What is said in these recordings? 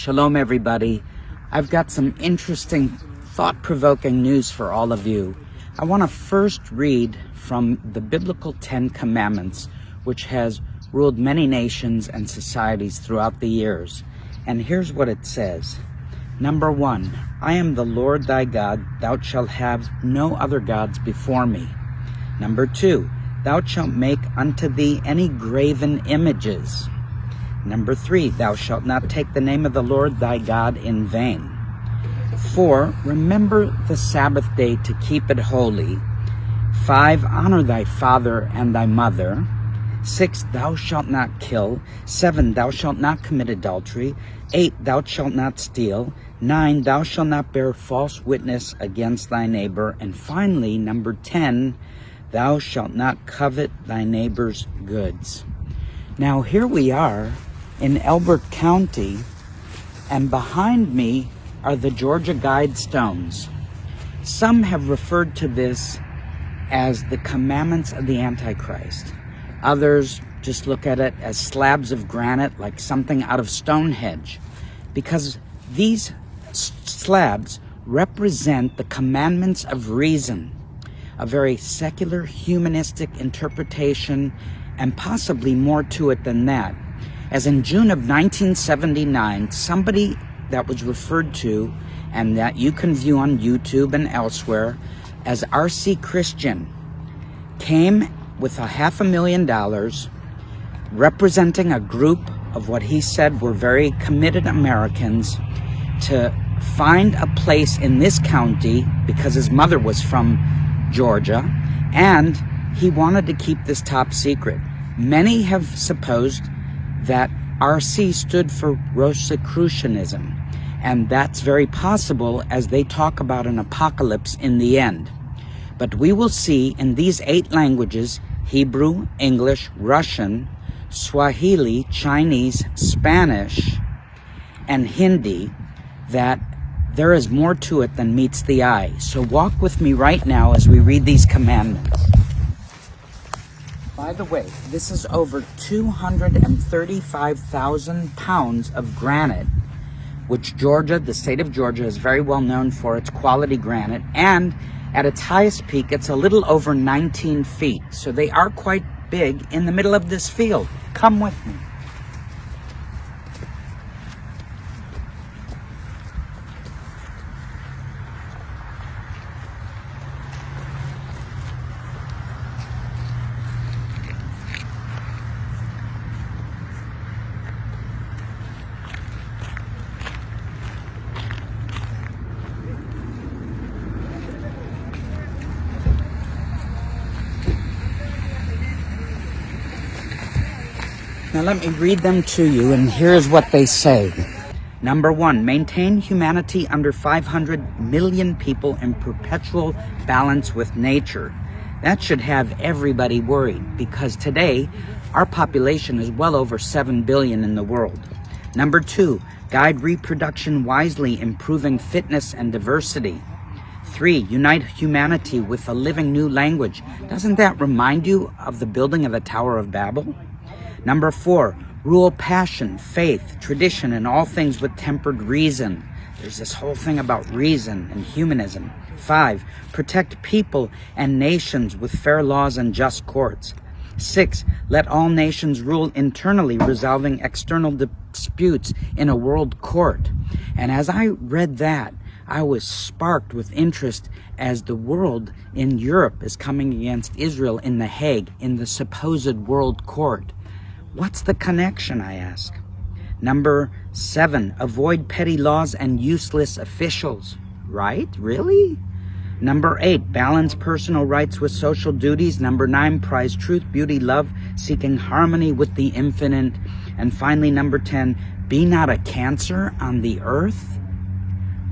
Shalom, everybody. I've got some interesting, thought-provoking news for all of you. I want to first read from the biblical 10 Commandments, which has ruled many nations and societies throughout the years. And here's what it says. Number 1, I am the Lord thy God, thou shalt have no other gods before me. Number 2, thou shalt make unto thee any graven images. Number 3, thou shalt not take the name of the Lord thy God in vain. 4, remember the Sabbath day to keep it holy. 5, honor thy father and thy mother. 6, thou shalt not kill. 7, thou shalt not commit adultery. 8, thou shalt not steal. 9, thou shalt not bear false witness against thy neighbor. And finally, number 10, thou shalt not covet thy neighbor's goods. Now here we are in Elbert County, and behind me are the Georgia Guidestones. Some have referred to this as the commandments of the Antichrist. Others just look at it as slabs of granite, like something out of Stonehenge, because these slabs represent the commandments of reason, a very secular, humanistic interpretation, and possibly more to it than that. As in June of 1979, somebody that was referred to, and that you can view on YouTube and elsewhere, as R.C. Christian, came with $500,000 representing a group of what he said were very committed Americans to find a place in this county, because his mother was from Georgia, and he wanted to keep this top secret. Many have supposed that RC stood for Rosicrucianism, and that's very possible as they talk about an apocalypse in the end. But we will see in these 8 languages, Hebrew, English, Russian, Swahili, Chinese, Spanish, and Hindi, that there is more to it than meets the eye. So walk with me right now as we read these commandments. By the way, this is over 235,000 pounds of granite, which Georgia, the state of Georgia, is very well known for its quality granite. And at its highest peak, it's a little over 19 feet. So they are quite big in the middle of this field. Come with me. Now let me read them to you, and here's what they say. Number 1, maintain humanity under 500 million people in perpetual balance with nature. That should have everybody worried, because today our population is well over 7 billion in the world. Number 2, guide reproduction wisely, improving fitness and diversity. 3, unite humanity with a living new language. Doesn't that remind you of the building of the Tower of Babel? Number 4, rule passion, faith, tradition, and all things with tempered reason. There's this whole thing about reason and humanism. 5, protect people and nations with fair laws and just courts. 6, let all nations rule internally, resolving external disputes in a world court. And as I read that, I was sparked with interest as the world in Europe is coming against Israel in The Hague, in the supposed world court. What's the connection, I ask? Number 7, avoid petty laws and useless officials. Right? Really? Number 8, balance personal rights with social duties. Number 9, prize truth, beauty, love, seeking harmony with the infinite. And finally, number 10, be not a cancer on the earth.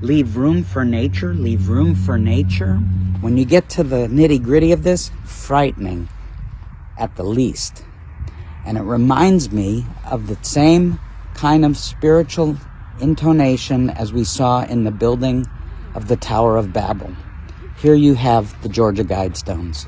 Leave room for nature, leave room for nature. When you get to the nitty-gritty of this, frightening at the least. And it reminds me of the same kind of spiritual intonation as we saw in the building of the Tower of Babel. Here you have the Georgia Guidestones.